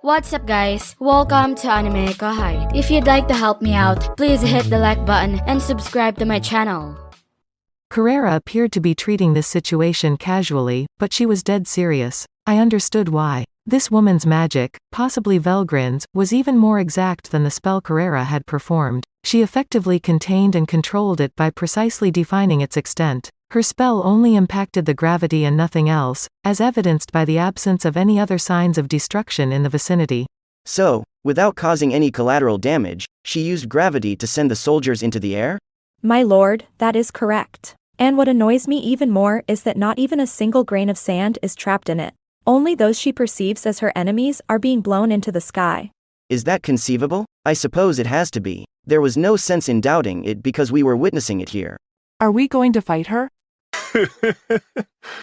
What's up guys? Welcome to AnimeKouhai. If you'd like to help me out, please hit the like button and subscribe to my channel. Carrera appeared to be treating this situation casually, but she was dead serious. I understood why. This woman's magic, possibly Velgrin's, was even more exact than the spell Carrera had performed. She effectively contained and controlled it by precisely defining its extent. Her spell only impacted the gravity and nothing else, as evidenced by the absence of any other signs of destruction in the vicinity. So, without causing any collateral damage, she used gravity to send the soldiers into the air? My lord, that is correct. And what annoys me even more is that not even a single grain of sand is trapped in it. Only those she perceives as her enemies are being blown into the sky. Is that conceivable? I suppose it has to be. There was no sense in doubting it because we were witnessing it here. Are we going to fight her?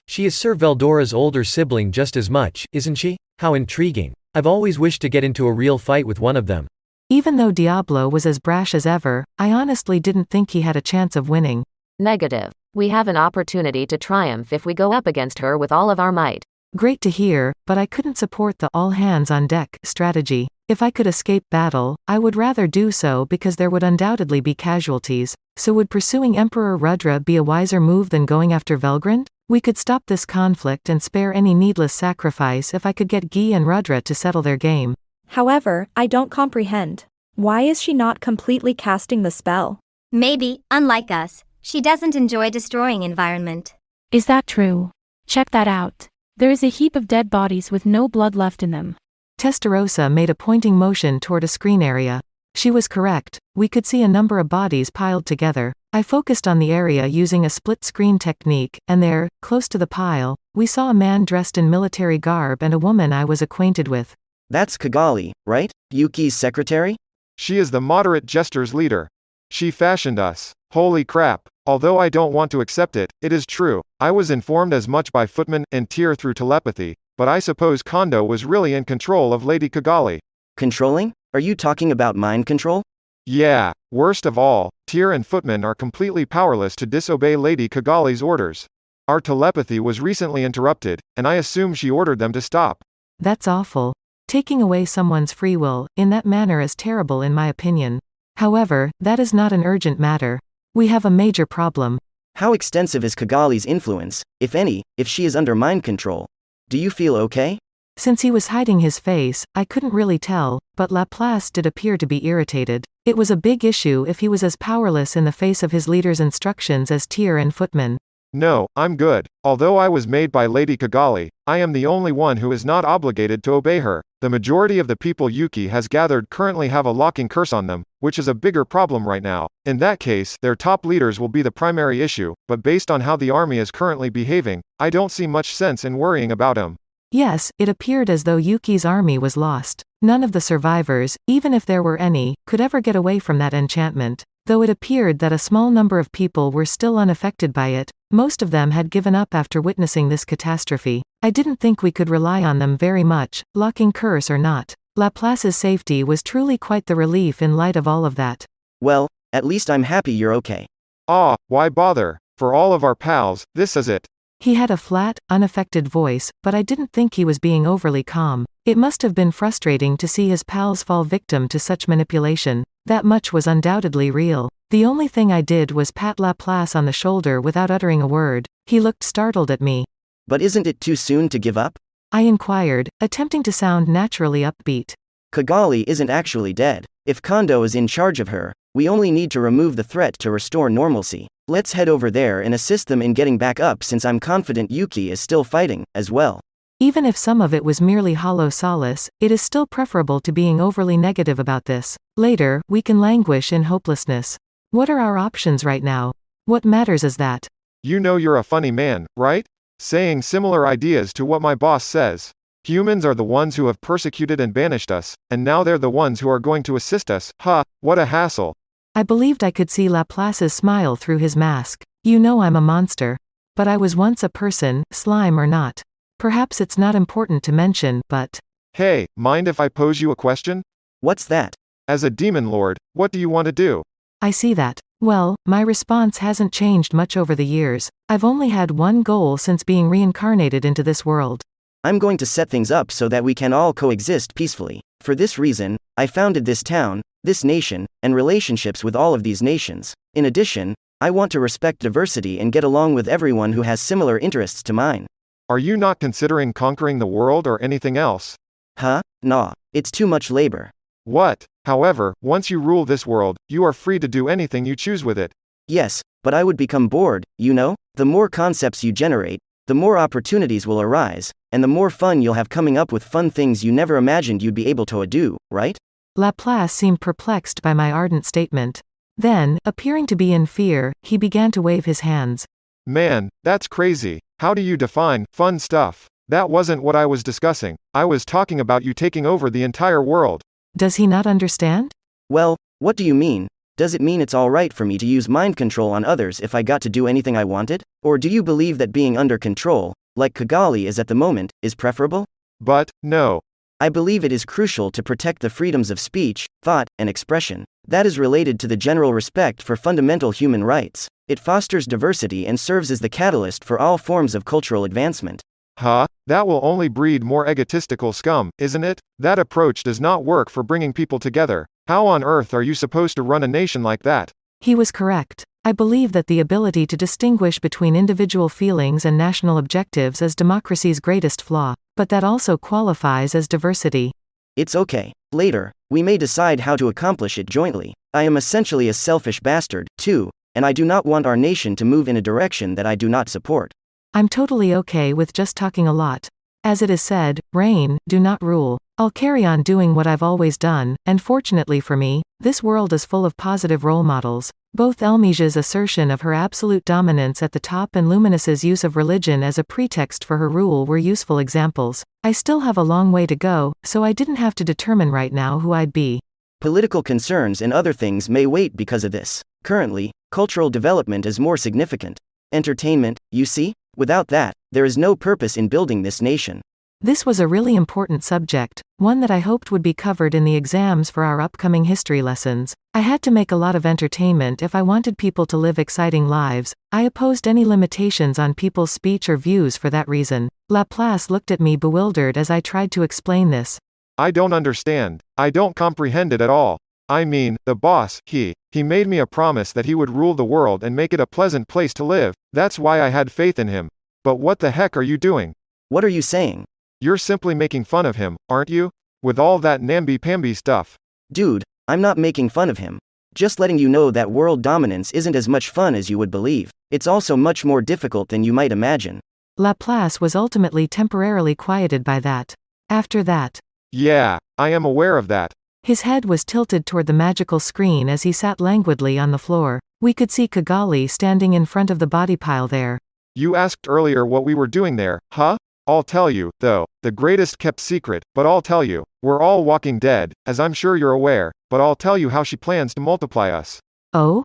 She is Sir Veldora's older sibling just as much, isn't she? How intriguing. I've always wished to get into a real fight with one of them. Even though Diablo was as brash as ever, I honestly didn't think he had a chance of winning. Negative. We have an opportunity to triumph if we go up against her with all of our might. Great to hear, but I couldn't support the all-hands-on-deck strategy. If I could escape battle, I would rather do so because there would undoubtedly be casualties. So would pursuing Emperor Rudra be a wiser move than going after Velgrind? We could stop this conflict and spare any needless sacrifice if I could get Guy and Rudra to settle their game. However, I don't comprehend. Why is she not completely casting the spell? Maybe, unlike us, she doesn't enjoy destroying environment. Is that true? Check that out. There is a heap of dead bodies with no blood left in them. Testarossa made a pointing motion toward a screen area. She was correct. We could see a number of bodies piled together. I focused on the area using a split-screen technique, and there, close to the pile, we saw a man dressed in military garb and a woman I was acquainted with. That's Kagali, right? Yuki's secretary? She is the moderate jesters leader. She fashioned us. Holy crap. Although I don't want to accept it, it is true. I was informed as much by Footman and Tyr through telepathy, but I suppose Kondo was really in control of Lady Kagali. Controlling? Are you talking about mind control? Yeah. Worst of all, Tyr and Footman are completely powerless to disobey Lady Kagali's orders. Our telepathy was recently interrupted, and I assume she ordered them to stop. That's awful. Taking away someone's free will, in that manner is terrible in my opinion. However, that is not an urgent matter. We have a major problem. How extensive is Kagali's influence, if any, if she is under mind control? Do you feel okay? Since he was hiding his face, I couldn't really tell, but Laplace did appear to be irritated. It was a big issue if he was as powerless in the face of his leader's instructions as Tyr and Footman. No, I'm good. Although I was made by Lady Kagali, I am the only one who is not obligated to obey her. The majority of the people Yuki has gathered currently have a locking curse on them, which is a bigger problem right now. In that case, their top leaders will be the primary issue, but based on how the army is currently behaving, I don't see much sense in worrying about him. Yes, it appeared as though Yuki's army was lost. None of the survivors, even if there were any, could ever get away from that enchantment. Though it appeared that a small number of people were still unaffected by it, most of them had given up after witnessing this catastrophe. I didn't think we could rely on them very much, locking curse or not. Laplace's safety was truly quite the relief in light of all of that. Well, at least I'm happy you're okay. Why bother? For all of our pals, this is it. He had a flat, unaffected voice, but I didn't think he was being overly calm. It must have been frustrating to see his pals fall victim to such manipulation. That much was undoubtedly real. The only thing I did was pat Laplace on the shoulder without uttering a word. He looked startled at me. But isn't it too soon to give up? I inquired, attempting to sound naturally upbeat. Kagali isn't actually dead. If Kondo is in charge of her, we only need to remove the threat to restore normalcy. Let's head over there and assist them in getting back up since I'm confident Yuki is still fighting, as well. Even if some of it was merely hollow solace, it is still preferable to being overly negative about this. Later, we can languish in hopelessness. What are our options right now? What matters is that. You know you're a funny man, right? Saying similar ideas to what my boss says. Humans are the ones who have persecuted and banished us, and now they're the ones who are going to assist us. What a hassle. I believed I could see Laplace's smile through his mask. You know I'm a monster. But I was once a person, slime or not. Perhaps it's not important to mention, but… Hey, mind if I pose you a question? What's that? As a demon lord, what do you want to do? I see that. Well, my response hasn't changed much over the years. I've only had one goal since being reincarnated into this world. I'm going to set things up so that we can all coexist peacefully. For this reason, I founded this town, this nation, and relationships with all of these nations. In addition, I want to respect diversity and get along with everyone who has similar interests to mine. Are you not considering conquering the world or anything else? Huh? Nah. It's too much labor. What? However, once you rule this world, you are free to do anything you choose with it. Yes, but I would become bored, you know? The more concepts you generate, the more opportunities will arise, and the more fun you'll have coming up with fun things you never imagined you'd be able to do, right? Laplace seemed perplexed by my ardent statement. Then, appearing to be in fear, he began to wave his hands. Man, that's crazy. How do you define fun stuff? That wasn't what I was discussing. I was talking about you taking over the entire world. Does he not understand? Well, what do you mean? Does it mean it's alright for me to use mind control on others if I got to do anything I wanted? Or do you believe that being under control, like Kagali is at the moment, is preferable? But, no. I believe it is crucial to protect the freedoms of speech, thought, and expression. That is related to the general respect for fundamental human rights. It fosters diversity and serves as the catalyst for all forms of cultural advancement. Huh? That will only breed more egotistical scum, isn't it? That approach does not work for bringing people together. How on earth are you supposed to run a nation like that? He was correct. I believe that the ability to distinguish between individual feelings and national objectives is democracy's greatest flaw, but that also qualifies as diversity. It's okay. Later, we may decide how to accomplish it jointly. I am essentially a selfish bastard, too, and I do not want our nation to move in a direction that I do not support. I'm totally okay with just talking a lot. As it is said, reign, do not rule. I'll carry on doing what I've always done, and fortunately for me, this world is full of positive role models. Both Elmesia's assertion of her absolute dominance at the top and Luminous's use of religion as a pretext for her rule were useful examples. I still have a long way to go, so I didn't have to determine right now who I'd be. Political concerns and other things may wait because of this. Currently, cultural development is more significant. Entertainment, you see? Without that, there is no purpose in building this nation. This was a really important subject, one that I hoped would be covered in the exams for our upcoming history lessons. I had to make a lot of entertainment if I wanted people to live exciting lives. I opposed any limitations on people's speech or views for that reason. Laplace looked at me bewildered as I tried to explain this. I don't understand. I don't comprehend it at all. I mean, the boss, he made me a promise that he would rule the world and make it a pleasant place to live. That's why I had faith in him. But what the heck are you doing? What are you saying? You're simply making fun of him, aren't you? With all that namby-pamby stuff. Dude, I'm not making fun of him. Just letting you know that world dominance isn't as much fun as you would believe. It's also much more difficult than you might imagine. Laplace was ultimately temporarily quieted by that. After that, Yeah, I am aware of that. his head was tilted toward the magical screen as he sat languidly on the floor. We could see Kagali standing in front of the body pile there. You asked earlier what we were doing there, huh? I'll tell you, though, the greatest kept secret, but I'll tell you. We're all walking dead, as I'm sure you're aware, but I'll tell you how she plans to multiply us. Oh,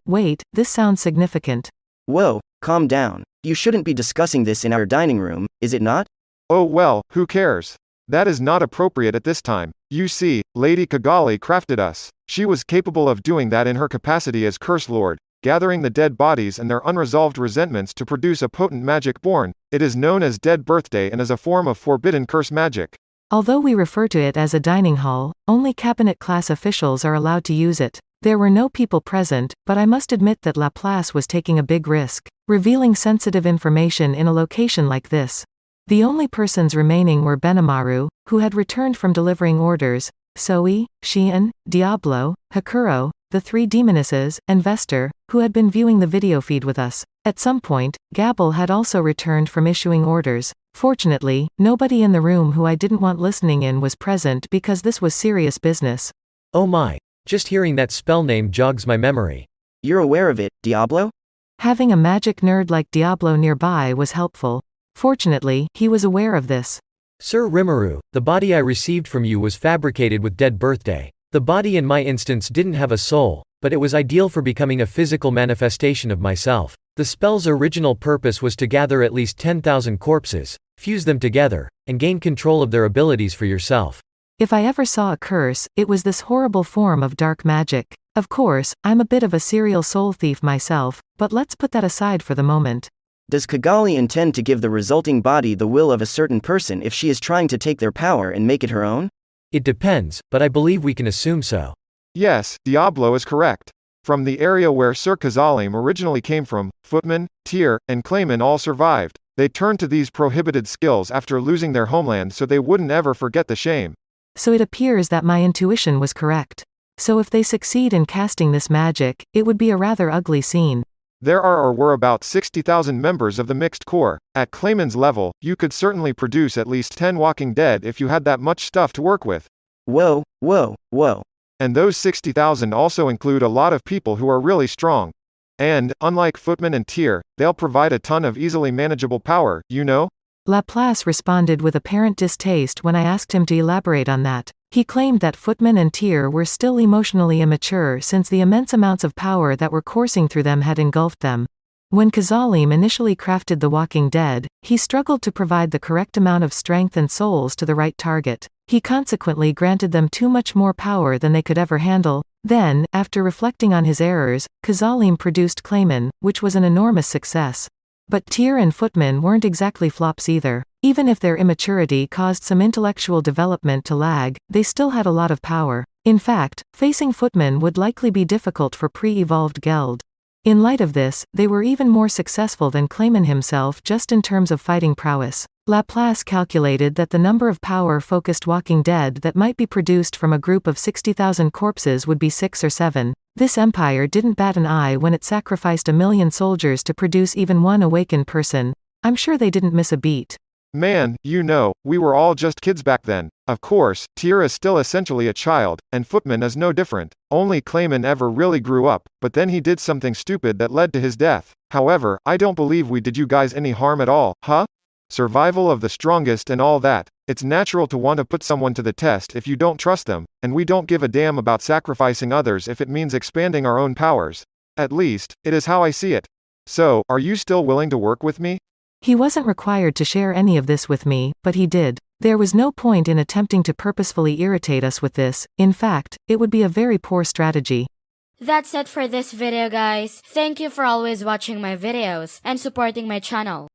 wait, this sounds significant. Whoa, calm down. You shouldn't be discussing this in our dining room, is it not? Oh well, who cares? That is not appropriate at this time. You see, Lady Kagali crafted us. She was capable of doing that in her capacity as Curse Lord, gathering the dead bodies and their unresolved resentments to produce a potent magic born. It is known as Dead Birthday and is a form of forbidden curse magic. Although we refer to it as a dining hall, only cabinet-class officials are allowed to use it. There were no people present, but I must admit that Laplace was taking a big risk, revealing sensitive information in a location like this. The only persons remaining were Benimaru, who had returned from delivering orders, Soe, Shion, Diablo, Hakuro, the three demonesses, and Vester, who had been viewing the video feed with us. At some point, Gabble had also returned from issuing orders. Fortunately, nobody in the room who I didn't want listening in was present because this was serious business. Oh my. Just hearing that spell name jogs my memory. You're aware of it, Diablo? Having a magic nerd like Diablo nearby was helpful. Fortunately, he was aware of this. Sir Rimuru, the body I received from you was fabricated with Dead Birthday. The body in my instance didn't have a soul, but it was ideal for becoming a physical manifestation of myself. The spell's original purpose was to gather at least 10,000 corpses, fuse them together, and gain control of their abilities for yourself. If I ever saw a curse, it was this horrible form of dark magic. Of course, I'm a bit of a serial soul thief myself, but let's put that aside for the moment. Does Kagali intend to give the resulting body the will of a certain person if she is trying to take their power and make it her own? It depends, but I believe we can assume so. Yes, Diablo is correct. From the area where Sir Kazalim originally came from, Footman, Tyr, and Clayman all survived. They turned to these prohibited skills after losing their homeland so they wouldn't ever forget the shame. So it appears that my intuition was correct. So if they succeed in casting this magic, it would be a rather ugly scene. There are or were about 60,000 members of the mixed core. At Clayman's level, you could certainly produce at least 10 Walking Dead if you had that much stuff to work with. Whoa, whoa, whoa. And those 60,000 also include a lot of people who are really strong. And, unlike Footman and Tyr, they'll provide a ton of easily manageable power, you know? Laplace responded with apparent distaste when I asked him to elaborate on that. He claimed that Footman and Tyr were still emotionally immature since the immense amounts of power that were coursing through them had engulfed them. When Kazalim initially crafted The Walking Dead, he struggled to provide the correct amount of strength and souls to the right target. He consequently granted them too much more power than they could ever handle. Then, after reflecting on his errors, Kazalim produced Clayman, which was an enormous success. But Tyr and Footman weren't exactly flops either. Even if their immaturity caused some intellectual development to lag, they still had a lot of power. In fact, facing Footman would likely be difficult for pre-evolved Geld. In light of this, they were even more successful than Clayman himself just in terms of fighting prowess. Laplace calculated that the number of power-focused Walking Dead that might be produced from a group of 60,000 corpses would be 6 or 7. This empire didn't bat an eye when it sacrificed 1 million soldiers to produce even one awakened person. I'm sure they didn't miss a beat. Man, you know, we were all just kids back then. Of course, Tyr is still essentially a child, and Footman is no different. Only Clayman ever really grew up, but then he did something stupid that led to his death. However, I don't believe we did you guys any harm at all, huh? Survival of the strongest and all that. It's natural to want to put someone to the test if you don't trust them, and we don't give a damn about sacrificing others if it means expanding our own powers. At least, it is how I see it. So, are you still willing to work with me? He wasn't required to share any of this with me, but he did. There was no point in attempting to purposefully irritate us with this. In fact, it would be a very poor strategy. That's it for this video, guys. Thank you for always watching my videos and supporting my channel.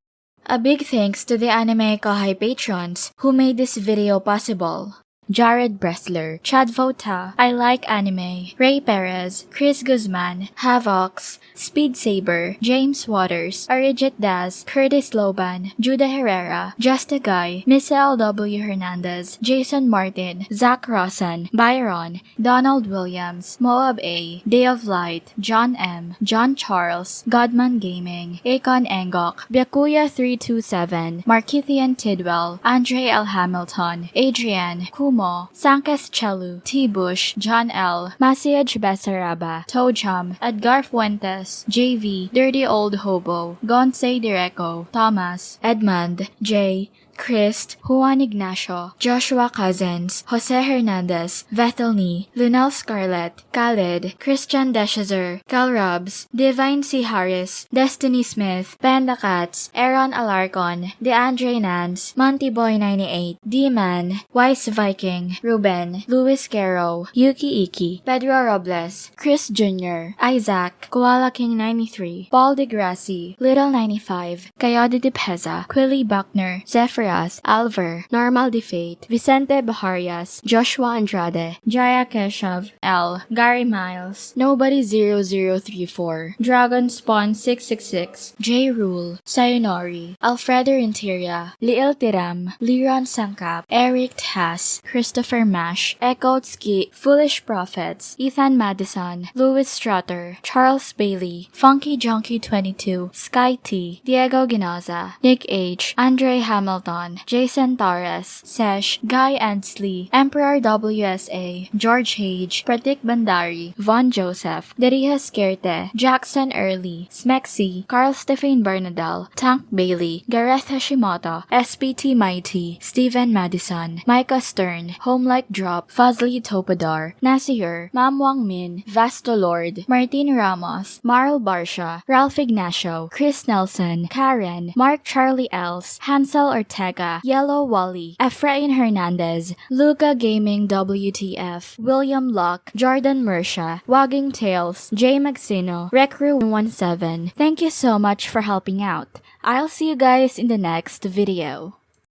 A big thanks to the AnimeKouhai patrons who made this video possible. Jared Bressler, Chad Vota, I Like Anime, Ray Perez, Chris Guzman, Havox, Speed Saber, James Waters, Arijit Das, Curtis Loban, Judah Herrera, Justa Guy, Misael W. Hernandez, Jason Martin, Zach Rossan, Byron, Donald Williams, Moab A, Day of Light, John M, John Charles, Godman Gaming, Akon Engok, Byakuya 327, Markithian Tidwell, Andre L. Hamilton, Adrian, Kumo, Sanketh Chelu, T. Bush, John L, Masiaj Besaraba, Tojum, Edgar Fuentes, JV, Dirty Old Hobo, Gonse Direco, Thomas, Edmund, J, Christ, Juan Ignacio, Joshua Cousins, Jose Hernandez, Vethelny, Lunel Scarlett, Khaled, Christian Deshazer, Cal Robs, Divine C. Harris, Destiny Smith, Panda Cats, Aaron Alarcon, DeAndre Nance, Monty Boy 98, D-Man, Wise Viking, Ruben, Luis Caro, Yuki Iki, Pedro Robles, Chris Jr., Isaac, Koala King 93, Paul DeGrassi, Little 95, Coyote de Peza, Quilly Buckner, Zephyr Alver, Normal Defate, Vicente Baharias, Joshua Andrade, Jaya Keshav, L, Gary Miles, Nobody 0034, Dragon Spawn 666, J Rule, Sayonori, Alfredo Renteria, Liel Tiram, Liron Sangkap, Eric Tass, Christopher Mash, Echo Ski, Foolish Prophets, Ethan Madison, Louis Strutter, Charles Bailey, Funky Junkie 22, Sky T, Diego Ginoza, Nick H, Andre Hamilton, Jason Torres, Sesh, Guy Ansley, Emperor WSA, George Hage, Pratik Bandari, Von Joseph, Deriha Skerte, Jackson Early, Smexy, Carl Stephen Bernadel, Tank Bailey, Gareth Hashimoto, SPT Mighty, Steven Madison, Micah Stern, Homelike Drop, Fazli Topador, Nasir, Mam Wang Min, Vasto Lord, Martin Ramos, Marl Barsha, Ralph Ignacio, Chris Nelson, Karen, Mark Charlie Els, Hansel Ortega, Yellow Wally, Efrain Hernandez, Luca Gaming WTF, William Locke, Jordan Mersha, Wagging Tales, Jay Magsino, Recru 17. Thank you so much for helping out. I'll see you guys in the next video.